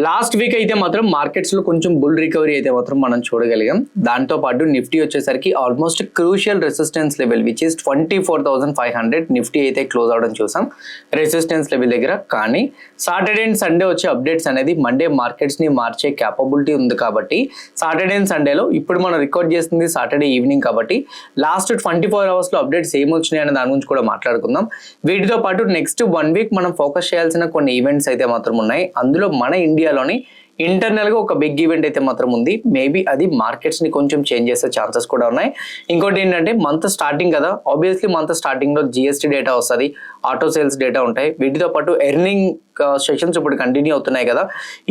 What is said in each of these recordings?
Last week అయితే మాత్రం markets లో కొంచెం బుల్ రికవరీ అయితే మాత్రం మనం చూడగలిగాం. దాంతో పాటు నిఫ్టీ వచ్చేసరికి almost crucial resistance level which is 24,500 Nifty అయితే క్లోజ్ అవడం చూసాం రెసిస్టెన్స్ లెవెల్ దగ్గర. కానీ సాటర్డే అండ్ సండే వచ్చే అప్డేట్స్ అనేది మండే మార్కెట్స్ ని మార్చే క్యాపబిలిటీ ఉంది కాబట్టి సాటర్డే అండ్ సండేలో ఇప్పుడు మనం రికార్డ్ చేస్తుంది సాటర్డే ఈవినింగ్ కాబట్టి లాస్ట్ 24 అవర్స్ లో అప్డేట్స్ ఏమొచ్చినాయి అనే దాని గురించి కూడా మాట్లాడుకుందాం. వీటితో పాటు నెక్స్ట్ 1 వీక్ మనం ఫోకస్ చేయాల్సిన కొన్ని ఈవెంట్స్ అయితే మాత్రం ఉన్నాయి. అందులో మన ఇండియాలోని ఇంటర్నల్ గా ఒక బిగ్ ఈవెంట్ అయితే మాత్రం ఉంది. మేబీ అది మార్కెట్స్ ని కొంచెం చేంజ్ చేసే ఛాన్సెస్ కూడా ఉన్నాయి. ఇంకోటి ఏంటంటే మంత్ స్టార్టింగ్ కదా, ఆబ్వియస్లీ మంత్ స్టార్టింగ్ లో జిఎస్టీ డేటా వస్తుంది, ఆటో సేల్స్ డేటా ఉంటాయి. వీటితో పాటు ఎర్నింగ్ సెషన్స్ ఇప్పుడు కంటిన్యూ అవుతున్నాయి కదా.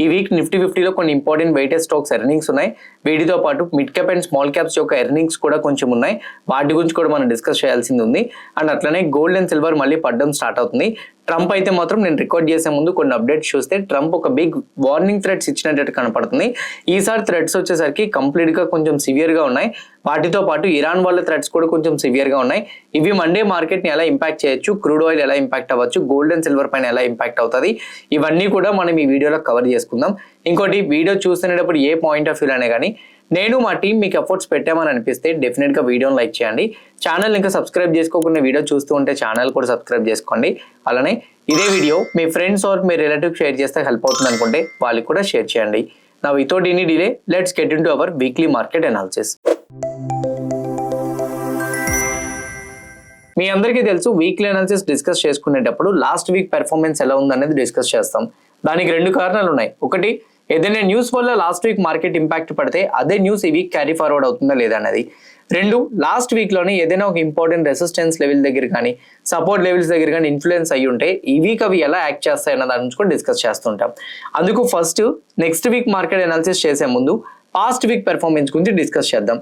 ఈ వీక్ నిఫ్టీ 50లో కొన్ని ఇంపార్టెంట్ వెయిటెడ్ స్టాక్స్ ఎర్నింగ్స్ ఉన్నాయి. వీటితో పాటు mid cap and small caps యొక్క ఎర్నింగ్స్ కూడా కొంచెం ఉన్నాయి. వాటి గురించి కూడా మనం డిస్కస్ చేయాల్సింది ఉంది. అండ్ అట్లనే గోల్డ్ అండ్ సిల్వర్ మళ్ళీ పడడం స్టార్ట్ అవుతుంది. ట్రంప్ అయితే మాత్రం నేను రికార్డ్ చేసే ముందు కొన్ని అప్డేట్స్ చూస్తే ట్రంప్ ఒక బిగ్ వార్నింగ్ థ్రెట్స్ ఇచ్చినట్టు కనపడుతుంది. ఈసారి థ్రెట్స్ వచ్చేసరికి కంప్లీట్ గా కొంచెం సివియర్ గా ఉన్నాయి. వాటితో పాటు ఇరాన్ వాళ్ళ థ్రెట్స్ కూడా కొంచెం సివియర్ గా ఉన్నాయి. ఇవి మండే మార్కెట్ ని ఎలా ఇంపాక్ట్ చేయొచ్చు, క్రూడ్ ఆయిల్ ఎలా ఇంపాక్ట్ అవ్వచ్చు, గోల్డ్ అండ్ సిల్వర్ పైన ఎలా ఇంపాక్ట్ అవుతుంది, ఇవన్నీ కూడా మనం ఈ వీడియోలో కవర్ చేసుకుందాం. ఇంకోటి వీడియో చూస్తున్నప్పుడు ఏ పాయింట్ ఆఫ్ వ్యూ అనే కానీ నేను మా టీం మీకు ఎఫర్ట్స్ పెట్టామని అనిపిస్తే డెఫినెట్ గా వీడియోని లైక్ చేయండి. ఛానల్ ఇంకా సబ్స్క్రైబ్ చేసుకోకుండా వీడియో చూస్తూ ఉంటే ఛానల్ కూడా సబ్స్క్రైబ్ చేసుకోండి. అలానే ఇదే వీడియో మీ ఫ్రెండ్స్ ఆర్ మీ రిలేటివ్ షేర్ చేస్తే హెల్ప్ అవుతుంది అనుకుంటే వాళ్ళకి కూడా షేర్ చేయండి. నా without any delay let's get into our weekly market analysis. మీ అందరికీ తెలుసు వీక్లీ అనాలిసిస్ డిస్కస్ చేసుకునేటప్పుడు లాస్ట్ వీక్ పెర్ఫార్మెన్స్ ఎలా ఉందనేది డిస్కస్ చేస్తాం. దానికి 2 కారణాలు ఉన్నాయి. ఒకటి, ఏదైనా న్యూస్ వల్ల లాస్ట్ వీక్ మార్కెట్ ఇంపాక్ట్ పడితే అదే న్యూస్ ఈ వీక్ క్యారీ ఫార్వర్డ్ అవుతుందా లేదా అనేది. 2, లాస్ట్ వీక్ లోనే ఏదైనా ఒక ఇంపార్టెంట్ రెసిస్టెన్స్ లెవెల్ దగ్గర కానీ సపోర్ట్ లెవెల్స్ దగ్గర కానీ ఇన్ఫ్లుయెన్స్ అయ్యి ఉంటే ఈ వీక్ అవి ఎలా యాక్ట్ చేస్తాయి అన్న దాని నుంచి కూడా డిస్కస్ చేస్తుంటాం. అందుకు first next week market analysis చేసే ముందు పాస్ట్ వీక్ పెర్ఫార్మెన్స్ గురించి డిస్కస్ చేద్దాం.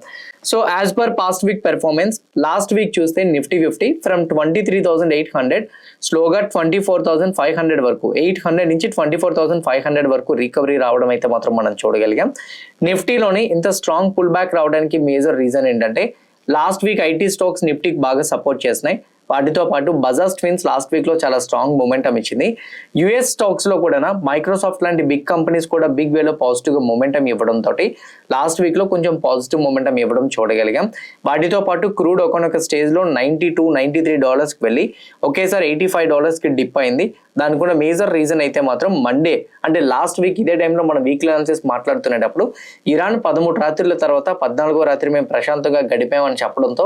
So as per past week performance last week చూస్తే నిఫ్టీ 50 ఫ్రమ్ 23,800 స్లోగా 24,500 వరకు, 800 నుంచి 24,500 వరకు రికవరీ రావడం అయితే మాత్రం మనం చూడగలిగాం. నిఫ్టీలోని ఇంత స్ట్రాంగ్ పుల్ బ్యాక్ రావడానికి మేజర్ రీజన్ ఏంటంటే లాస్ట్ వీక్ ఐటీ స్టాక్స్ నిఫ్టీకి బాగా సపోర్ట్ చేసినాయి. వాటితో పాటు బజాజ్ ట్విన్స్ లాస్ట్ వీక్ లో చాలా స్ట్రాంగ్ మొమెంటం ఇచ్చింది. యుఎస్ స్టాక్స్ లో కూడా మైక్రోసాఫ్ట్ లాంటి బిగ్ కంపెనీస్ కూడా బిగ్ వేలో పాజిటివ్ గా మొమెంటం ఇవ్వడం తోటి లాస్ట్ వీక్ లో కొంచెం పాజిటివ్ మొమెంటం ఇవ్వడం చూడగలిగాం. వాటితో పాటు క్రూడ్ ఒకనొక స్టేజ్ లో $92-93 కి వెళ్ళి ఒకేసారి $85 కి డిప్ అయింది. దానికి కూడా మేజర్ రీజన్ అయితే మాత్రం మండే అంటే లాస్ట్ వీక్ ఇదే టైంలో మనం వీక్లీ అనాలిసిస్ మాట్లాడుతున్నప్పుడు ఇరాన్ 13 రాత్రుల తర్వాత 14వ రాత్రి మేము ప్రశాంతంగా గడిపామని చెప్పడంతో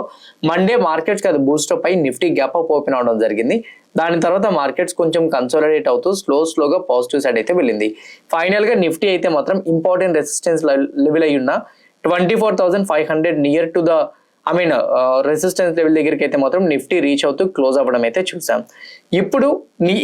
మండే మార్కెట్స్ కి అది బూస్టప్ అయి నిఫ్టీ గ్యాప్ అప్ ఓపెన్ అవడం జరిగింది. దాని తర్వాత మార్కెట్స్ కొంచెం కన్సాలిడేట్ అవుతూ స్లోగా పాజిటివ్ సైడ్ అయితే వెళ్ళింది. ఫైనల్ గా నిఫ్టీ అయితే మాత్రం ఇంపార్టెంట్ రెసిస్టెన్స్ లెవెల్ అయి ఉన్న 24,500 near to the resistance level దగ్గరికి అయితే మాత్రం నిఫ్టీ రీచ్ అవుతూ క్లోజ్ అవ్వడం అయితే చూసాం. ఇప్పుడు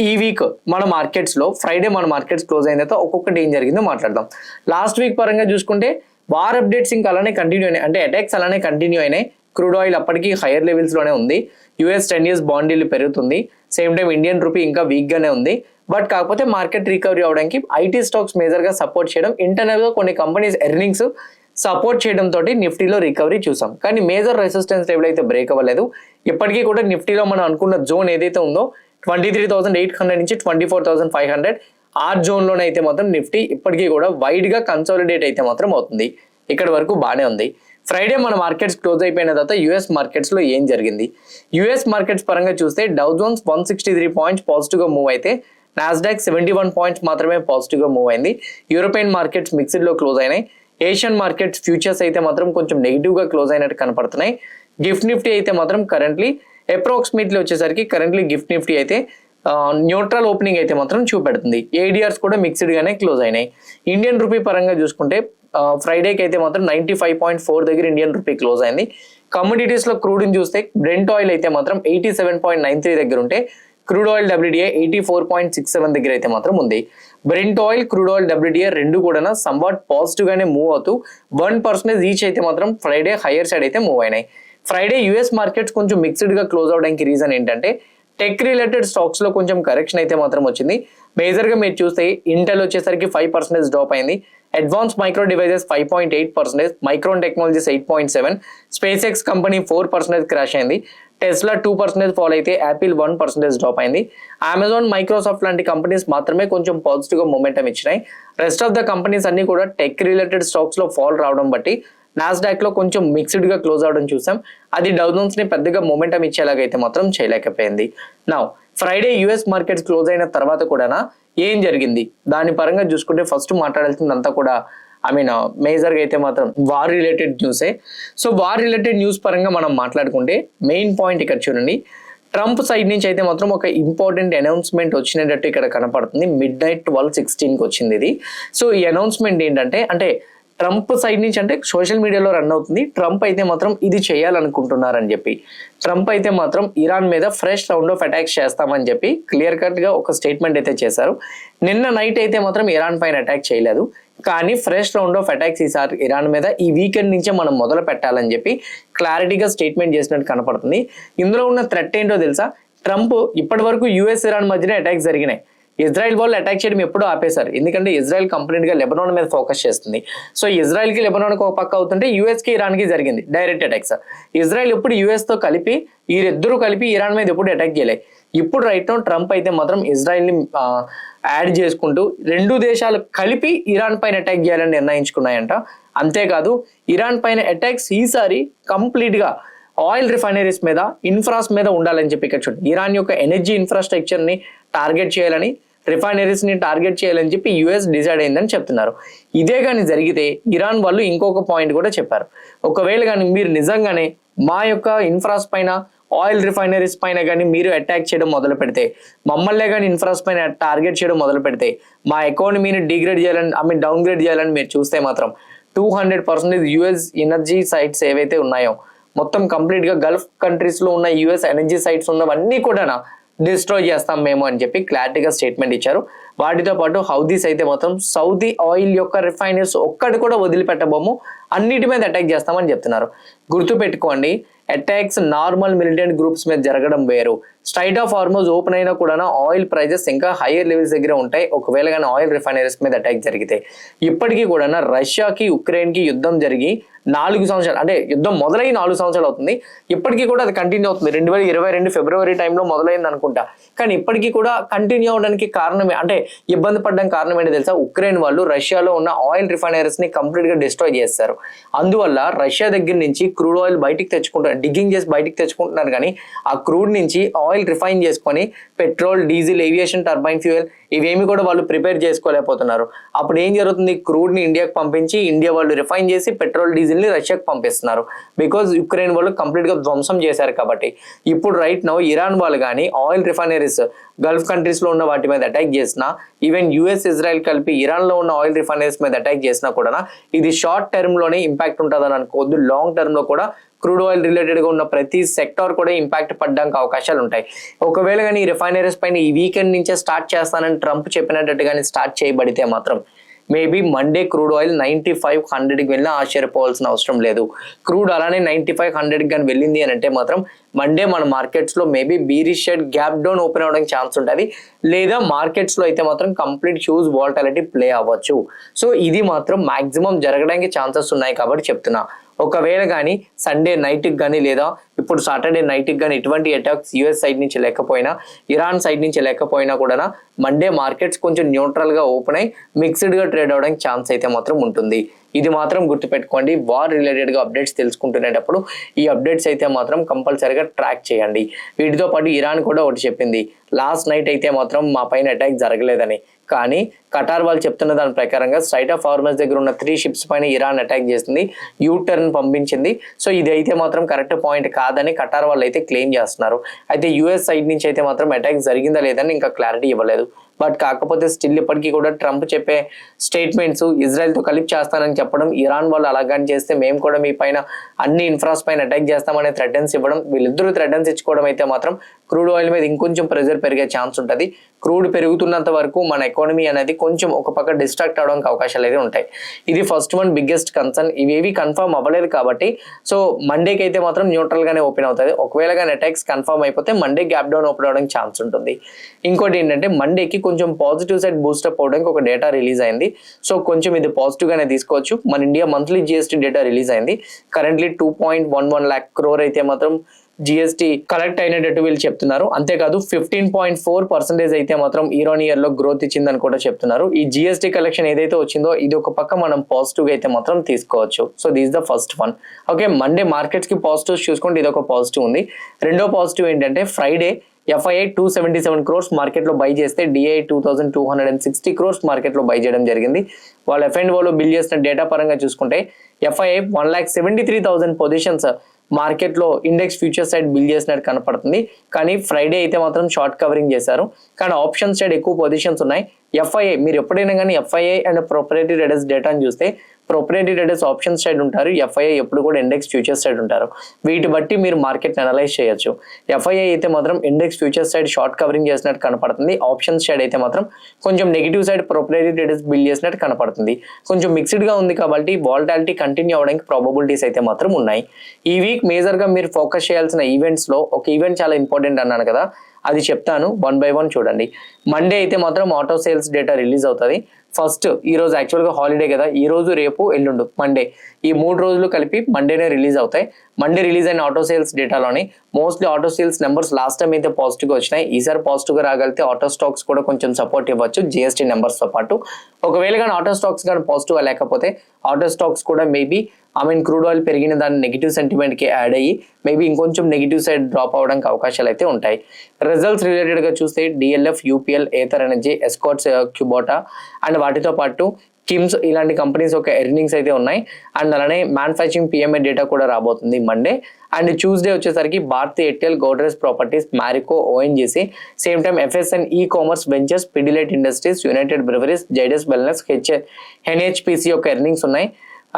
ఈ వీక్ మన మార్కెట్స్ లో ఫ్రైడే మన మార్కెట్స్ క్లోజ్ అయిన తర్వాత ఒక్కొక్కటి ఏం జరిగిందో మాట్లాడదాం. లాస్ట్ వీక్ పరంగా చూసుకుంటే వార్ అప్డేట్స్ ఇంకా అలానే కంటిన్యూ అయినాయి, అంటే అటాక్స్ అలానే కంటిన్యూ అయినాయి. క్రూడ్ ఆయిల్ అప్పటికి హైయర్ లెవెల్స్ లోనే ఉంది. US 10 years బాండ్ డీల్ పెరుగుతుంది. సేమ్ టైం ఇండియన్ రూపీ ఇంకా వీక్ గానే ఉంది. బట్ కాకపోతే మార్కెట్ రికవరీ అవడానికి ఐటీ స్టాక్స్ మేజర్ గా సపోర్ట్ చేయడం, ఇంటర్నల్ గా కొన్ని కంపెనీస్ ఎర్నింగ్స్ సపోర్ట్ చేయడం తోటి నిఫ్టీలో రికవరీ చూసాం. కానీ మేజర్ రెసిస్టెన్స్ లెవెల్ అయితే బ్రేక్ అవ్వలేదు. ఇప్పటికీ కూడా నిఫ్టీలో మనం అనుకున్న జోన్ ఏదైతే ఉందో 23,800 నుంచి 24,500 ఆ జోన్ లోనే అయితే మాత్రం నిఫ్టీ ఇప్పటికీ కూడా వైడ్ గా కన్సాలిడేట్ అయితే మాత్రం అవుతుంది. ఇక్కడ వరకు బాగానే ఉంది. ఫ్రైడే మన మార్కెట్స్ క్లోజ్ అయిపోయిన తర్వాత యుఎస్ మార్కెట్స్ లో ఏం జరిగింది? యుఎస్ మార్కెట్స్ పరంగా చూస్తే డౌ జోన్స్ 163 పాయింట్స్ పాజిటివ్ గా మూవ్ అయితే నాస్డాక్ 71 పాయింట్స్ మాత్రమే పాజిటివ్ గా మూవ్ అయింది. యూరోపియన్ మార్కెట్స్ మిక్స్డ్ లో క్లోజ్ అయినాయి. ఏషియన్ మార్కెట్స్ ఫ్యూచర్స్ అయితే మాత్రం కొంచెం నెగిటివ్ గా క్లోజ్ అయినట్టు కనపడుతున్నాయి. గిఫ్ట్ నిఫ్టీ అయితే మాత్రం కరెంట్లీ అప్రాక్సిమేట్లీ వచ్చేసరికి కరెంట్లీ గిఫ్ట్ నిఫ్టీ అయితే న్యూట్రల్ ఓపెనింగ్ అయితే మాత్రం చూపెడుతుంది. ఏడిఆర్స్ కూడా మిక్స్డ్ గానే క్లోజ్ అయినాయి. ఇండియన్ రూపీ పరంగా చూసుకుంటే ఫ్రైడేకి అయితే మాత్రం 95.4 దగ్గర ఇండియన్ రూపీ క్లోజ్ అయింది. కమోడిటీస్ లో క్రూడ్ చూస్తే బ్రెంట్ ఆయిల్ అయితే మాత్రం 87.93 దగ్గర ఉంటే క్రూడ్ ఆయిల్ WTI 84.67 దగ్గర అయితే మాత్రం ఉంది. Brent oil, crude oil WTI రెండు కూడా సంవాట్ పాజిటివ్ గానే మూవ్ అవుతూ 1% ఈచ్ అయితే మాత్రం ఫ్రైడే హైయర్ సైడ్ అయితే మూవ్ అయినాయి. ఫ్రైడే యుఎస్ మార్కెట్స్ కొంచెం మిక్స్డ్ గా క్లోజ్ అవడానికి రీజన్ ఏంటంటే టెక్ రిలేటెడ్ స్టాక్స్ లో కొంచెం కరెక్షన్ అయితే మాత్రం వచ్చింది. మేజర్గా మీరు చూస్తే ఇంటెల్ వచ్చేసరికి 5% డ్రాప్ అయింది, advance micro devices 5.8%, micron technologies 8.7%, space X company 4% crash అయింది, టెస్లా 2% ఫాల్ అయితే యాపిల్ 1% డ్రాప్ అయింది. అమెజాన్, మైక్రోసాఫ్ట్ లాంటి కంపెనీస్ మాత్రమే కొంచెం పాజిటివ్గా మొమెంటం ఇచ్చినాయి. రెస్ట్ ఆఫ్ ద కంపెనీస్ అన్ని కూడా టెక్ రిలేటెడ్ స్టాక్స్ లో ఫాల్ రావడం బట్టి నాస్డాక్ లో కొంచెం మిక్స్డ్ గా క్లోజ్ అవడం చూసాం. అది డౌ జోన్స్ ని పెద్దగా మొమెంటం ఇచ్చేలాగైతే మాత్రం చేయలేకపోయింది. Now Friday US markets close అయిన తర్వాత కూడా ఏం జరిగింది దాని పరంగా చూసుకుంటే ఫస్ట్ మాట్లాడాల్సిందంతా కూడా మేజర్గా అయితే మాత్రం వార్ రిలేటెడ్ న్యూసే. సో వార్ రిలేటెడ్ న్యూస్ పరంగా మనం మాట్లాడుకుంటే మెయిన్ పాయింట్ ఇక్కడ చూడండి, ట్రంప్ సైడ్ నుంచి అయితే మాత్రం ఒక ఇంపార్టెంట్ అనౌన్స్మెంట్ వచ్చినట్టు ఇక్కడ కనపడుతుంది. మిడ్ నైట్ 12:16కి వచ్చింది ఇది. సో ఈ అనౌన్స్మెంట్ ఏంటంటే ట్రంప్ సైడ్ నుంచి సోషల్ మీడియాలో రన్ అవుతుంది, ట్రంప్ అయితే మాత్రం ఇది చేయాలనుకుంటున్నారని చెప్పి. ట్రంప్ అయితే మాత్రం ఇరాన్ మీద ఫ్రెష్ రౌండ్ ఆఫ్ అటాక్స్ చేస్తామని చెప్పి క్లియర్ కట్ గా ఒక స్టేట్మెంట్ అయితే చేశారు. నిన్న నైట్ అయితే మాత్రం ఇరాన్ పైన అటాక్ చేయలేదు, కానీ ఫ్రెష్ రౌండ్ ఆఫ్ అటాక్స్ ఈసారి ఇరాన్ మీద ఈ వీకెండ్ నుంచే మనం మొదలు పెట్టాలని చెప్పి క్లారిటీగా స్టేట్మెంట్ చేసినట్టు కనపడుతుంది. ఇందులో ఉన్న థ్రెట్ ఏంటో తెలుసా, ట్రంప్ ఇప్పటి వరకు యుఎస్ ఇరాన్ మధ్యనే అటాక్స్ జరిగినాయి. ఇజ్రాయెల్ వాళ్ళు అటాక్ చేయడం ఎప్పుడూ ఆపేశారు, ఎందుకంటే ఇజ్రాయెల్ కంప్లీట్ గా లెబనాన్ మీద ఫోకస్ చేస్తుంది. సో ఇజ్రాయెల్ కి లెబనాన్ ఒక పక్క అవుతుంటే యుఎస్ కి ఇరాన్ కి జరిగింది డైరెక్ట్ అటాక్స్. ఇజ్రాయెల్ ఎప్పుడు యుఎస్ తో కలిపి వీరిద్దరూ కలిపి ఇరాన్ మీద ఎప్పుడు అటాక్ చేయలే. ఇప్పుడు రైట్ నౌ ట్రంప్ అయితే మాత్రం ఇజ్రాయెల్ ని యాడ్ చేసుకుంటూ రెండు దేశాలు కలిపి ఇరాన్ పైన అటాక్ చేయాలని నిర్ణయించుకున్నాయంట. అంతేకాదు ఇరాన్ పైన అటాక్స్ ఈసారి కంప్లీట్ గా ఆయిల్ రిఫైనరీస్ మీద, ఇన్ఫ్రాస్ మీద ఉండాలని చెప్పి ఇక్కడ చూడండి, ఇరాన్ యొక్క ఎనర్జీ ఇన్ఫ్రాస్ట్రక్చర్ ని టార్గెట్ చేయాలని, రిఫైనరీస్ ని టార్గెట్ చేయాలని చెప్పి యుఎస్ డిసైడ్ అయిందని చెప్తున్నారు. ఇదే కానీ జరిగితే ఇరాన్ వాళ్ళు ఇంకొక పాయింట్ కూడా చెప్పారు, ఒకవేళ కానీ మీరు నిజంగానే మా యొక్క ఇన్ఫ్రాస్ పైన, ఆయిల్ రిఫైనరీస్ పైన కానీ మీరు అటాక్ చేయడం మొదలు పెడితే, మమ్మల్నే కానీ ఇన్ఫ్రాస్ పైన టార్గెట్ చేయడం మొదలు పెడితే, మా ఎకానమీని డిగ్రేడ్ చేయాలని డౌన్గ్రేడ్ చేయాలని మీరు చూస్తే మాత్రం 200% యుఎస్ ఎనర్జీ సైట్స్ ఏవైతే ఉన్నాయో మొత్తం కంప్లీట్ గా గల్ఫ్ కంట్రీస్ లో ఉన్న యుఎస్ ఎనర్జీ సైట్స్ ఉన్నవన్నీ కూడా డిస్ట్రాయ్ చేస్తాం మేము అని చెప్పి క్లారిటీగా స్టేట్మెంట్ ఇచ్చారు. వాటితో పాటు హౌదీస్ అయితే మాత్రం సౌదీ ఆయిల్ యొక్క రిఫైనరీస్ ఒక్కటి కూడా వదిలిపెట్టబోము, అన్నిటి మీద అటాక్ చేస్తామని చెప్తున్నారు. గుర్తు పెట్టుకోండి, అటాక్స్ నార్మల్ మిలిటెంట్ గ్రూప్స్ మీద జరగడం వేరు. స్ట్రైట్ ఆఫ్ హార్మోజ్ ఓపెన్ అయినా కూడా ఆయిల్ ప్రైజెస్ ఇంకా హైయర్ లెవెల్స్ దగ్గర ఉంటాయి ఒకవేళ కానీ ఆయిల్ రిఫైనరీస్ మీద అటాక్ జరిగితే. ఇప్పటికీ కూడా రష్యాకి ఉక్రెయిన్ కి యుద్ధం జరిగి 4 సంవత్సరాలు, యుద్ధం మొదలై 4 సంవత్సరాలు అవుతుంది. ఇప్పటికీ కూడా అది కంటిన్యూ అవుతుంది. 2022 ఫిబ్రవరి టైంలో మొదలైంది అనుకుంటా, కానీ ఇప్పటికీ కూడా కంటిన్యూ అవడానికి కారణమే ఇబ్బంది పడడం కారణం ఏంటి తెలుసా, ఉక్రెయిన్ వాళ్ళు రష్యాలో ఉన్న ఆయిల్ రిఫైనరీస్ ని కంప్లీట్ గా డిస్ట్రాయ్ చేస్తారు. అందువల్ల రష్యా దగ్గర నుంచి క్రూడ్ ఆయిల్ బయటికి తెచ్చుకుంటారు, డిగ్గింగ్ చేసి బయటికి తెచ్చుకుంటున్నారు, కానీ ఆ క్రూడ్ నుంచి ఆయిల్ రిఫైన్ చేసుకొని petrol, diesel, aviation turbine fuel ఇవేమి కూడా వాళ్ళు ప్రిపేర్ చేసుకోలేకపోతున్నారు. అప్పుడు ఏం జరుగుతుంది, క్రూడ్ ని ఇండియాకి పంపించి ఇండియా వాళ్ళు రిఫైన్ చేసి పెట్రోల్, డీజిల్ ని రష్యాకి పంపిస్తున్నారు. బికాజ్ యుక్రెయిన్ వాళ్ళు కంప్లీట్ గా ధ్వంసం చేశారు కాబట్టి. ఇప్పుడు రైట్ నౌ ఇరాన్ వాళ్ళు కానీ ఆయిల్ రిఫైనరీస్ గల్ఫ్ కంట్రీస్ లో ఉన్న వాటి మీద అటాక్ చేసినా, ఈవెన్ యుఎస్, ఇజ్రాయెల్ కలిపి ఇరాన్ లో ఉన్న ఆయిల్ రిఫైనరీస్ మీద అటాక్ చేసినా కూడా ఇది షార్ట్ టర్మ్ లోనే ఇంపాక్ట్ ఉంటుందని అనుకోవద్దు. లాంగ్ టర్మ్ లో కూడా క్రూడ్ ఆయిల్ రిలేటెడ్ గా ఉన్న ప్రతి సెక్టార్ కూడా ఇంపాక్ట్ పడడానికి అవకాశాలు ఉంటాయి. ఒకవేళ కానీ ఈ రిఫైనరీస్ పైన ఈ వీకెండ్ నుంచే స్టార్ట్ చేస్తానని ట్రంప్ చెప్పినట్టుగానే స్టార్ట్ చేయబడితే మాత్రం మేబీ మండే క్రూడ్ ఆయిల్ 95-100కి వెళ్ళినా ఆశ్చర్యపోవాల్సిన అవసరం లేదు. క్రూడ్ అలానే 95-100కి కానీ వెళ్ళింది అని అంటే మాత్రం మండే మన మార్కెట్స్ లో maybe బీరిష్ shed gap down open అవడానికి ఛాన్స్ ఉంటుంది, లేదా మార్కెట్స్ లో అయితే మాత్రం కంప్లీట్ హ్యూజ్ వాలటిలిటీ ప్లే అవ్వచ్చు. సో ఇది మాత్రం మాక్సిమం జరగడానికి ఛాన్సెస్ ఉన్నాయి కాబట్టి చెప్తున్నా. ఒకవేళ కానీ సండే నైట్కి కానీ లేదా ఇప్పుడు సాటర్డే నైట్కి కానీ ఎటువంటి అటాక్స్ యుఎస్ సైడ్ నుంచి లేకపోయినా, ఇరాన్ సైడ్ నుంచి లేకపోయినా కూడా మండే మార్కెట్స్ కొంచెం న్యూట్రల్ గా ఓపెన్ అయి మిక్స్డ్ గా ట్రేడ్ అవడానికి ఛాన్స్ అయితే మాత్రం ఉంటుంది. ఇది మాత్రం గుర్తుపెట్టుకోండి. వార్ రిలేటెడ్ గా అప్డేట్స్ తెలుసుకుంటునేటప్పుడు ఈ అప్డేట్స్ అయితే మాత్రం కంపల్సరీగా ట్రాక్ చేయండి. వీటితో పాటు ఇరాన్ కూడా ఒకటి చెప్పింది, లాస్ట్ నైట్ అయితే మాత్రం మా పైన అటాక్ జరగలేదని, కానీ కటార్ వాళ్ళు చెప్తున్న దాని ప్రకారంగా స్ట్రైట్ ఆఫ్ హార్మస్ దగ్గర ఉన్న 3 షిప్స్ పైన ఇరాన్ అటాక్ చేసింది, యూటర్న్ పంపించింది. సో ఇది అయితే మాత్రం కరెక్ట్ పాయింట్ కాదని కటార్ వాళ్ళు అయితే క్లెయిమ్ చేస్తున్నారు. అయితే యుఎస్ సైడ్ నుంచి అయితే మాత్రం అటాక్ జరిగిందా లేదని ఇంకా క్లారిటీ ఇవ్వలేదు. బట్ కాకపోతే స్టిల్ ఇప్పటికీ కూడా ట్రంప్ చెప్పే స్టేట్మెంట్స్ ఇజ్రాయెల్తో కలిపి చేస్తానని చెప్పడం, ఇరాన్ వాళ్ళు అలాగని చేస్తే మేము కూడా మీ పైన అన్ని ఇన్ఫ్రాస్ పైన అటాక్ చేస్తామనే థ్రెటన్స్ ఇవ్వడం, వీళ్ళిద్దరూ థ్రెటన్స్ ఇచ్చుకోవడం అయితే మాత్రం క్రూడ్ ఆయిల్ మీద ఇంకొంచెం ప్రెజర్ పెరిగే ఛాన్స్ ఉంటుంది. క్రూడ్ పెరుగుతున్నంత వరకు మన ఎకానమీ అనేది కొంచెం ఒక పక్క డిస్ట్రాక్ట్ అవడానికి అవకాశాలు అయితే ఉంటాయి. ఇది ఫస్ట్ వన్ బిగ్గెస్ట్ కన్సర్న్. ఇవేవి కన్ఫర్మ్ అవ్వలేదు కాబట్టి సో మండేకి అయితే మాత్రం న్యూట్రల్ గానే ఓపెన్ అవుతుంది. ఒకవేళ కానీ అటాక్స్ కన్ఫర్మ్ అయిపోతే మండే గ్యాప్ డౌన్ ఓపెన్ అవడానికి ఛాన్స్ ఉంటుంది. ఇంకోటి ఏంటంటే మండేకి కొంచెం పాజిటివ్ సైడ్ బూస్టప్ అవడానికి ఒక డేటా రిలీజ్ అయింది. సో కొంచెం ఇది పాజిటివ్ గానే తీసుకోవచ్చు. మన India monthly GST data release అయింది. కరెంట్లీ 2.11 lakh crore అయితే మాత్రం జిఎస్టీ కలెక్ట్ అయినట్టు వీళ్ళు చెప్తున్నారు. అంతేకాదు 15.4% అయితే మాత్రం ఇయర్ లో గ్రోత్ ఇచ్చిందని కూడా చెప్తున్నారు. ఈ జిఎస్టీ కలెక్షన్ ఏదైతే వచ్చిందో ఇది ఒక పక్క మనం పాజిటివ్ గా అయితే మాత్రం తీసుకోవచ్చు. So this the first one. Okay, Monday markets కి పాజిటివ్స్ చూసుకుంటే ఇది ఒక పాజిటివ్ ఉంది. రెండో పాజిటివ్ ఏంటంటే ఫ్రైడే FII 277 crores మార్కెట్ లో బై చేస్తే DI 2260 crores మార్కెట్ లో బై చేయడం జరిగింది. వాళ్ళు F&O లో బిల్ చేసిన డేటా పరంగా చూసుకుంటే FII 1,73,000 పొజిషన్స్ మార్కెట్ లో ఇండెక్స్ ఫ్యూచర్ సైడ్ బిల్ చేసినట్టు కనపడుతుంది. కానీ ఫ్రైడే అయితే మాత్రం షార్ట్ కవరింగ్ చేశారు. కానీ ఆప్షన్ సైడ్ ఎక్కువ పొజిషన్స్ ఉన్నాయి. FII మీరు ఎప్పుడైనా కానీ FII అండ్ ప్రొపరేటరీ ట్రేడర్స్ డేటాను చూస్తే ప్రొపరేటరీ ట్రేడర్స్ ఆప్షన్ సైడ్ ఉంటారు, FII ఎప్పుడు కూడా ఇండెక్స్ ఫ్యూచర్ సైడ్ ఉంటారు. వీటి బట్టి మీరు మార్కెట్ అనలైజ్ చేయొచ్చు. FII అయితే మాత్రం index future side short covering చేసినట్టు కనపడుతుంది. ఆప్షన్ సైడ్ అయితే మాత్రం కొంచెం negative side proprietary traders bill చేసినట్టు కనపడుతుంది. కొంచెం మిక్స్డ్ గా ఉంది కాబట్టి వాలటాలిటీ కంటిన్యూ అవడానికి ప్రాబబిలిటీస్ అయితే మాత్రం ఉన్నాయి. ఈ వీక్ మేజర్ గా మీరు ఫోకస్ చేయాల్సిన ఈవెంట్స్ లో ఒక ఈవెంట్ చాలా ఇంపార్టెంట్ అన్నాను కదా, అది చెప్తాను. 1 by 1 చూడండి. మండే అయితే మాత్రం ఆటో సేల్స్ డేటా రిలీజ్ అవుతుంది. ఫస్ట్ ఈ రోజు యాక్చువల్గా హాలిడే కదా, ఈ రోజు రేపు ఎల్లుండు మండే, ఈ 3 రోజులు కలిపి మండేనే రిలీజ్ అవుతాయి. మండే రిలీజ్ అయిన ఆటో సేల్స్ డేటాలోని mostly auto sales numbers last time అయితే పాజిటివ్ గా వచ్చినాయి. ఈసారి పాజిటివ్ గా రాగలిగితే ఆటో స్టాక్స్ కూడా కొంచెం సపోర్ట్ ఇవ్వచ్చు జిఎస్టీ నెంబర్స్ తో పాటు. ఒకవేళ కానీ ఆటో స్టాక్స్ కానీ పాజిటివ్ గా లేకపోతే ఆటో స్టాక్స్ కూడా మేబీ క్రూడ్ ఆయిల్ పెరిగిన దాని నెగిటివ్ సెంటిమెంట్ కి యాడ్ అయ్యి మేబీ ఇంకొంచెం నెగిటివ్ సైడ్ డ్రాప్ అవడానికి అవకాశాలు అయితే ఉంటాయి. రిజల్ట్స్ రిలేటెడ్ గా చూస్తే DLF, UPL, Ather energy, Escorts, Kubota and వాటితో పాటు కిమ్స్ ఇలాంటి కంపెనీస్ ఒక ఎర్నింగ్స్ అయితే ఉన్నాయి. అండ్ అలానే మ్యానుఫ్యాక్చరింగ్ PMI డేటా కూడా రాబోతుంది మండే. అండ్ ట్యూస్డే వచ్చేసరికి Bharti Airtel, Godrej properties, Marico, ONGC, same time FSN ecommerce ventures, Pidilite industries, united breweries, Zydus wellness, NHPC యొక్క ఎర్నింగ్స్ ఉన్నాయి.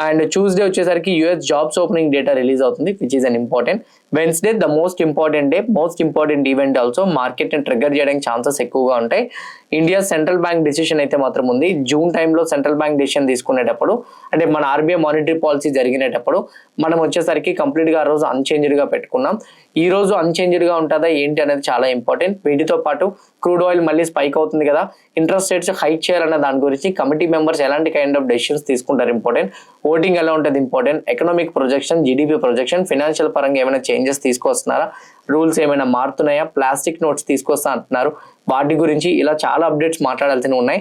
అండ్ ట్యూస్డే వచ్చేసరికి US jobs opening data release అవుతుంది, which is an important. Wednesday the most important day, most important event also. Market ని trigger చేయడానికి chances ఎక్కువగా ఉంటాయి. India central bank decision అయితే మాత్రం ఉంది. జూన్ టైంలో సెంట్రల్ బ్యాంక్ డిసిషన్ తీసుకునేటప్పుడు అంటే మన RBI మానిటరీ పాలసీ జరిగినప్పుడు మనం వచ్చేసరికి కంప్లీట్ గా ఆ రోజు అన్చేంజ్డ్ గా పెట్టుకున్నాం. ఈ రోజు అన్చేంజ్డ్ గా ఉంటుందా ఏంటి అనేది చాలా ఇంపార్టెంట్. వీటితో పాటు క్రూడ్ ఆయిల్ మళ్ళీ స్పైక్ అవుతుంది కదా, ఇంట్రెస్ట్ రేట్స్ హైక్ చేయాలన్న దాని గురించి కమిటీ మెంబర్స్ ఎలాంటి కైండ్ ఆఫ్ డెసిషన్స్ తీసుకుంటారు ఇంపార్టెంట్. ఓటింగ్ ఎలా ఉంటుంది important. Economic projection, GDP projection, financial పరంగా ఏమైనా చేంజెస్ తీసుకొస్తున్నారా, రూల్స్ ఏమైనా మారుతున్నాయా, ప్లాస్టిక్ నోట్స్ తీసుకొస్తా అంటున్నారు, వాటి గురించి ఇలా చాలా అప్డేట్స్ మాట్లాడాల్సి ఉన్నాయి.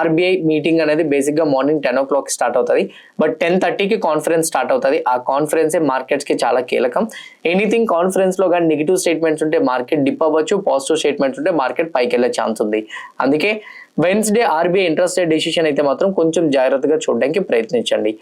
RBI మీటింగ్ అనేది బేసిక్ గా మార్నింగ్ 10 o'clock స్టార్ట్ అవుతుంది. బట్ 10:30కి కాన్ఫరెన్స్ స్టార్ట్ అవుతుంది. ఆ కాన్ఫరెన్సే మార్కెట్స్ కి చాలా కీలకం. ఎనీథింగ్ కాన్ఫరెన్స్ లో కానీ నెగిటివ్ స్టేట్మెంట్స్ ఉంటే మార్కెట్ డిప్ అవ్వచ్చు, పాజిటివ్ స్టేట్మెంట్స్ ఉంటే మార్కెట్ పైకి వెళ్ళే ఛాన్స్ ఉంది. అందుకే Wednesday RBI interest rate decision అయితే మాత్రం కొంచెం జాగ్రత్తగా చూడడానికి ప్రయత్నించండి.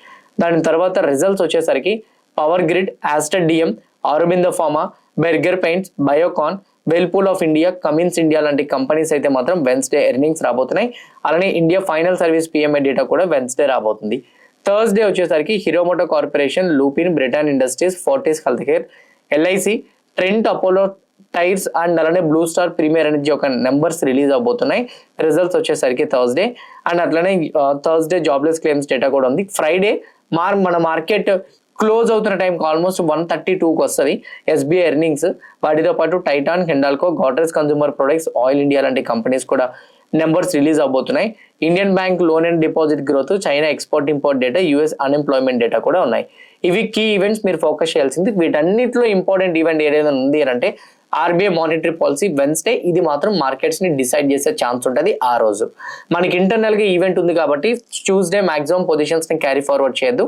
దాని తర్వాత రిజల్ట్స్ వచ్చేసరికి power grid, Aster DM, Aurobindo pharma, Berger paints, Biocon, Whirlpool of India, Cummins India లాంటి కంపెనీస్ అయితే మాత్రం వెన్స్డే ఎర్నింగ్స్ రాబోతున్నాయి. అలానే India final service PMI data కూడా వెన్స్డే రాబోతుంది. థర్స్డే వచ్చేసరికి Hero Moto corporation, Lupin, Britannia industries, Fortis health care, LIC, Trent Apollo tyres and అలానే blue star premier energy ఒక నెంబర్స్ రిలీజ్ అవబోతున్నాయి. రిజల్ట్స్ వచ్చేసరికి థర్స్డే. అండ్ అట్లానే థర్స్డే జాబ్లెస్ క్లెయిమ్స్ డేటా కూడా ఉంది. ఫ్రైడే మన మార్కెట్ క్లోజ్ అవుతున్న టైంకి ఆల్మోస్ట్ 132కి వస్తుంది SBI ఎర్నింగ్స్. వాటితో పాటు Titan, Hindalco, Godrej consumer products, oil India లాంటి కంపెనీస్ కూడా నెంబర్స్ రిలీజ్ అవబోతున్నాయి. Indian bank loan and deposit growth, China export import data, US unemployment data కూడా ఉన్నాయి. ఇవి కీ ఈవెంట్స్ మీరు ఫోకస్ చేయాల్సింది. వీటన్నిటిలో ఇంపార్టెంట్ ఈవెంట్ ఏదైనా ఉంది అంటే RBI మానిటరీ పాలసీ వెన్స్డే. ఇది మాత్రం మార్కెట్స్ ని డిసైడ్ చేసే ఛాన్స్ ఉంటుంది ఆ రోజు. మనకి ఇంటర్నల్ గా ఈవెంట్ ఉంది కాబట్టి ట్యూస్డే మాక్సిమం పొజిషన్స్ ని క్యారీ ఫార్వర్డ్ చేయొద్దు.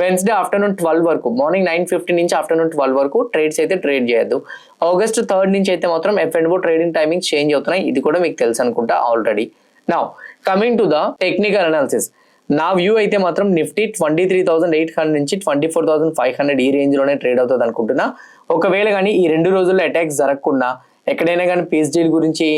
వెన్స్డే ఆఫ్టర్నూన్ 12 వరకు, మార్నింగ్ 9:50 నుంచి ఆఫ్టర్నూన్ 12 వరకు ట్రేడ్స్ అయితే ట్రేడ్ చేయొద్దు. August 3rd నుంచి అయితే మాత్రం F&O ట్రేడింగ్ టైమింగ్స్ చేంజ్ అవుతున్నాయి. ఇది కూడా మీకు తెలుసు అనుకుంటా already. Now coming to the technical analysis. నా వ్యూ అయితే మాత్రం నిఫ్టీ 23,800 నుంచి 24,500 ఈ రేంజ్ లోనే ట్రేడ్ అవుతుంది అనుకుంటున్నా. ఒకవేళ కానీ ఈ 2 రోజుల్లో అటాక్స్ జరగకుండా ఎక్కడైనా కానీ పీస్ డీల్ గురించి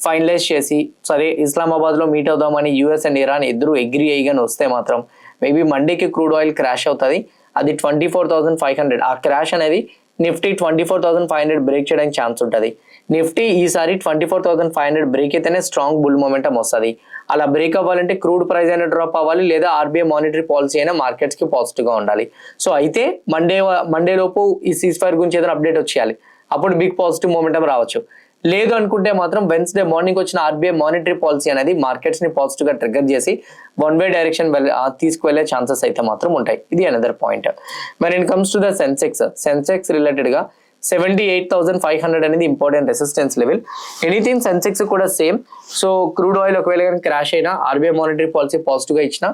ఫైనలైజ్ చేసి సరే ఇస్లామాబాద్ లో మీట్ అవుదామని US అండ్ ఇరాన్ ఇద్దరు అగ్రీ అయ్యిగాని వస్తే మాత్రం మేబీ మండేకి క్రూడ్ ఆయిల్ క్రాష్ అవుతుంది. అది 24,500. ఆ క్రాష్ అనేది నిఫ్టీ 24,500 బ్రేక్ చేయడానికి ఛాన్స్ ఉంటుంది. నిఫ్టీ ఈసారి 24,500 బ్రేక్ అయితేనే స్ట్రాంగ్ బుల్ మొమెంటం వస్తుంది. అలా బ్రేక్ అవ్వాలంటే క్రూడ్ ప్రైస్ అయినా డ్రాప్ అవ్వాలి, లేదా RBI మానిటరీ పాలసీ అయినా మార్కెట్స్ కి పాజిటివ్ గా ఉండాలి. సో అయితే మండే లోపు ఈ సీజ్ ఫైర్ గురించి ఏదైనా అప్డేట్ వచ్చేయాలి, అప్పుడు బిగ్ పాజిటివ్ మొమెంటం రావచ్చు. లేదు అనుకుంటే మాత్రం వెన్స్డే మార్నింగ్ వచ్చిన ఆర్బీఐ మానిటరీ పాలసీ అనేది మార్కెట్స్ ని పాజిటివ్ గా ట్రిగర్ చేసి వన్ వే డైరెక్షన్ తీసుకువెళ్లే ఛాన్సెస్ అయితే మాత్రం ఉంటాయి. ఇది అనదర్ పాయింట్. మరి in comes to the Sensex related గా 78,500 అనేది important resistance level. Anything Sensex కూడా సేమ్. సో క్రూడ్ ఆయిల్ ఒకవేళ కానీ క్రాష్ అయినా ఆర్బీఐ మానిటరీ పాలసీ పాజిటివ్ గా ఇచ్చిన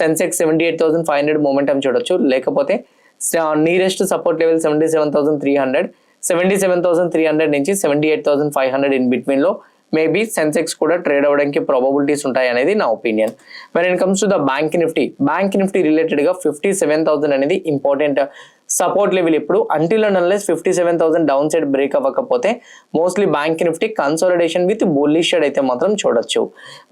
సెన్సెక్స్ 78,500 మూమెంటం చూడొచ్చు. లేకపోతే నియరెస్ట్ సపోర్ట్ లెవెల్ 77,300 నుంచి 78,500 ఇన్ బిట్వీన్ లో మేబీ సెన్సెక్స్ కూడా ట్రేడ్ అవ్వడానికి ప్రాబబిలిటీస్ ఉంటాయి అనేది నా ఒపీనియన్. మరి in comes to the bank Nifty related గా 57,000 అనేది ఇంపార్టెంట్ సపోర్ట్ లెవెల్. ఇప్పుడు until and unless 57,000 down side break అవ్వకపోతే mostly bank Nifty consolidation with bullish shade అయితే మాత్రం చూడొచ్చు.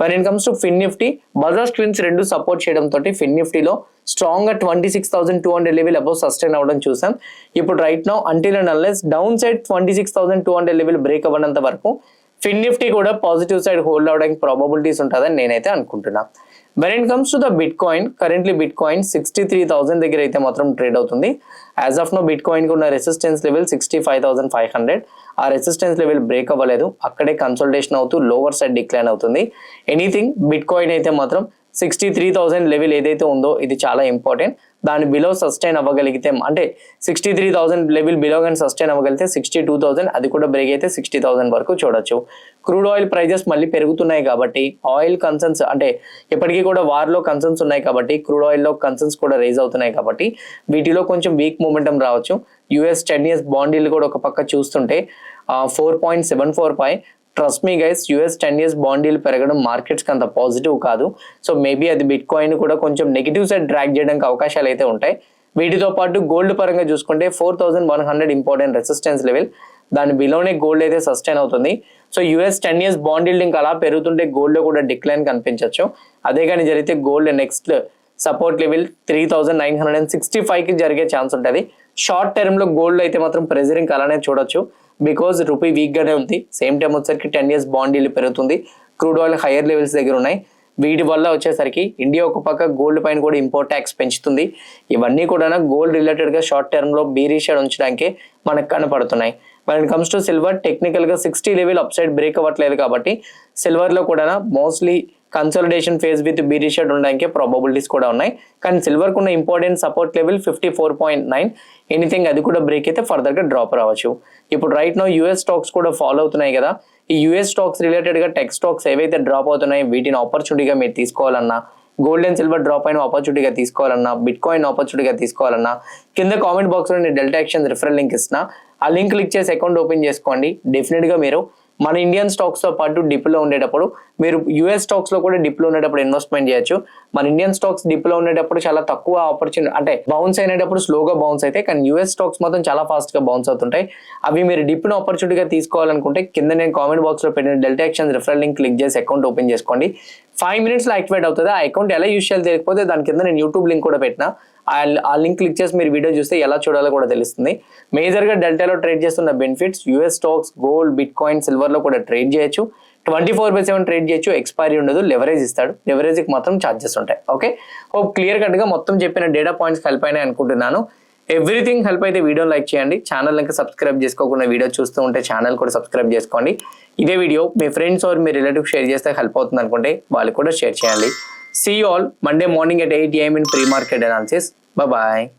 మరి in comes to fin Nifty, Bajaj twins రెండు సపోర్ట్ చేయడం తోటి ఫిన్ నిఫ్టీలో స్ట్రాంగ్ గా 26,200 లెవెల్ అబౌవ్ సస్టైన్ అవ్వడం చూసాం. ఇప్పుడు right now until and unless down side 26,200 level break అవ్వనంత వరకు ఫిన్ నిఫ్టీ కూడా పాజిటివ్ సైడ్ హోల్డ్ అవడానికి ప్రాబబిలిటీస్ ఉంటుందని నేనైతే అనుకుంటున్నా. When it comes to the bitcoin, currently bitcoin 63,000 దగ్గర అయితే మాత్రం ట్రేడ్ అవుతుంది. As of now bitcoin కు ఉన్న రెసిస్టెన్స్ లెవెల్ 65,500. ఆ రెసిస్టెన్స్ లెవెల్ బ్రేక్ అవ్వలేదు, అక్కడే కన్సల్టేషన్ అవుతూ లోవర్ సైడ్ డిక్లైన్ అవుతుంది. ఎనీథింగ్ బిట్ కాయిన్ అయితే మాత్రం 63,000 లెవెల్ ఏదైతే ఉందో ఇది చాలా ఇంపార్టెంట్. దాని బిలో సస్టైన్ అవ్వగలిగితే, అంటే 63,000 లెవెల్ బిలో కానీ సస్టైన్ అవ్వగలిగితే 62,000, అది కూడా బ్రేక్ అయితే 60,000 వరకు చూడొచ్చు. క్రూడ్ ఆయిల్ ప్రైజెస్ మళ్ళీ పెరుగుతున్నాయి కాబట్టి ఆయిల్ కన్సర్న్స్, అంటే ఇప్పటికీ కూడా వార్లో కన్సర్న్స్ ఉన్నాయి కాబట్టి క్రూడ్ ఆయిల్లో కన్సర్న్స్ కూడా రైజ్ అవుతున్నాయి కాబట్టి వీటిలో కొంచెం వీక్ మూమెంటం రావచ్చు. US 10 years బాండ్ yield కూడా ఒక పక్క చూస్తుంటే 4.74 trust me guys, US 10 years bond yield పెరగడం మార్కెట్స్కి అంత పాజిటివ్ కాదు. సో మేబీ అది బిట్ కాయిన్ కూడా కొంచెం నెగిటివ్ సైడ్ డ్రాగ్ చేయడానికి అవకాశాలు అయితే ఉంటాయి. వీటితో పాటు గోల్డ్ పరంగా చూసుకుంటే 4,100 ఇంపార్టెంట్ రెసిస్టెన్స్ లెవెల్, దాని బిలోనే గోల్డ్ అయితే సస్టైన్ అవుతుంది. So US 10 years bond yield ఇంకా అలా పెరుగుతుంటే గోల్డ్ లో కూడా డిక్లైన్ కనిపించవచ్చు. అదే కానీ జరిగితే గోల్డ్ నెక్స్ట్ సపోర్ట్ లెవెల్ 3,965 కి జరిగే ఛాన్స్ ఉంటుంది. షార్ట్ టర్మ్ లో గోల్డ్ అయితే మాత్రం ప్రెజర్ ఇంకా అలానే చూడొచ్చు, బికాజ్ రూపీ వీక్ గానే ఉంది. సేమ్ టైం వచ్చేసరికి 10 years బాండ్ yield పెరుగుతుంది, క్రూడ్ ఆయిల్ హైయర్ లెవెల్స్ దగ్గర ఉన్నాయి. వీటి వల్ల వచ్చేసరికి ఇండియా ఒక పక్క గోల్డ్ పైన కూడా ఇంపోర్ట్ ట్యాక్స్ పెంచుతుంది. ఇవన్నీ కూడా గోల్డ్ రిలేటెడ్ గా షార్ట్ టర్మ్ లో బీరిష్ ఉంచడానికి మనకు కనపడుతున్నాయి. when it comes to silver, technical గా 60 లెవెల్ అప్ సైడ్ బ్రేక్ అవ్వట్లేదు కాబట్టి సిల్వర్ లో కూడా మోస్ట్లీ కన్సల్టేషన్ ఫేజ్ విత్ బీరిష్ ఉండడానికి ప్రాబబిలిటీస్ కూడా ఉన్నాయి. కానీ సిల్వర్ కున్న ఇంపార్టెంట్ సపోర్ట్ లెవెల్ 54.9, ఎనీథింగ్ అది కూడా బ్రేక్ అయితే ఫర్దర్ గా డ్రాప్ రావచ్చు. ఇప్పుడు రైట్ నో US స్టాక్స్ కూడా ఫాలో అవుతున్నాయి కదా. ఈ US స్టాక్స్ రిలేటెడ్ గా టెక్ స్టాక్స్ ఏవైతే డ్రాప్ అవుతున్నాయి వీటిని ఆపర్చునిటీగా మీరు తీసుకోవాలన్నా, గోల్డ్ అండ్ సిల్వర్ డ్రాప్ అయిన ఆపర్చునిటీగా తీసుకోవాలన్నా, బిట్ కాయిన్ ఆపర్చునిటీగా తీసుకోవాలన్నా కింద కామెంట్ బాక్స్ లో నేను డెల్టా ఎక్స్చేంజ్ రిఫరల్ లింక్ ఇస్తున్నా. ఆ లింక్ క్లిక్ చేసి అకౌంట్ ఓపెన్ చేసుకోండి. డెఫినెట్ గా మీరు మన ఇండియన్ స్టాక్స్ తో పాటు డిప్లో ఉండేటప్పుడు మీరు US స్టాక్స్ లో కూడా డిప్లో ఉండేటప్పుడు ఇన్వెస్ట్మెంట్ చేయొచ్చు. మన ఇండియన్ స్టాక్స్ డిప్లో ఉండేటప్పుడు చాలా తక్కువ ఆపర్చునిటీ, అంటే బౌన్స్ అయినప్పుడు స్లోగా బౌన్స్ అయితే, కానీ US స్టాక్స్ మాత్రం చాలా ఫాస్ట్ గా బౌన్స్ అవుతుంటాయి. అవి మీరు డిప్ను ఆపర్చునిటీగా తీసుకోవాలనుకుంటే కింద నేను కామెంట్ బాక్స్ లో పెట్టిన delta exchange referral link click చేసి అకౌంట్ ఓపెన్ చేసుకోండి. 5 minutes లో యాక్టివేట్ అవుతుంది. ఆ అకౌంట్ ఎలా యూజ్ చేయాలి తెలియకపోతే దాని కింద నేను యూట్యూబ్ లింక్ కూడా పెట్టినా, ఆ లింక్ క్లిక్ చేసి మీరు వీడియో చూస్తే ఎలా చూడాలో కూడా తెలుస్తుంది. మేజర్ గా డెల్టాలో ట్రేడ్ చేస్తున్న benefits US stocks, gold, bit coin, silver లో కూడా ట్రేడ్ చేయొచ్చు. 24/7 ట్రేడ్ చేయొచ్చు. ఎక్స్పైరీ ఉండదు, లెవరేజ్ ఇస్తాడు. లెవరేజ్ కి మాత్రం ఛార్జెస్ ఉంటాయి. ఓకే, హోప్ క్లియర్ కట్ గా మొత్తం చెప్పిన డేటా పాయింట్స్ హెల్ప్ అయినాయి అనుకుంటున్నాను. ఎవ్రీథింగ్ హెల్ప్ అయితే వీడియో లైక్ చేయండి. ఛానల్ ఇంకా సబ్స్క్రైబ్ చేసుకోకుండా వీడియో చూస్తూ ఉంటే ఛానల్ కూడా సబ్స్క్రైబ్ చేసుకోండి. ఇదే వీడియో మీ ఫ్రెండ్స్ ఆర్ మీ రిలేటివ్ షేర్ చేస్తే హెల్ప్ అవుతుంది అనుకుంటే వాళ్ళు కూడా షేర్ చేయండి. See you all Monday morning at 8 AM in pre-market analysis. Bye-bye.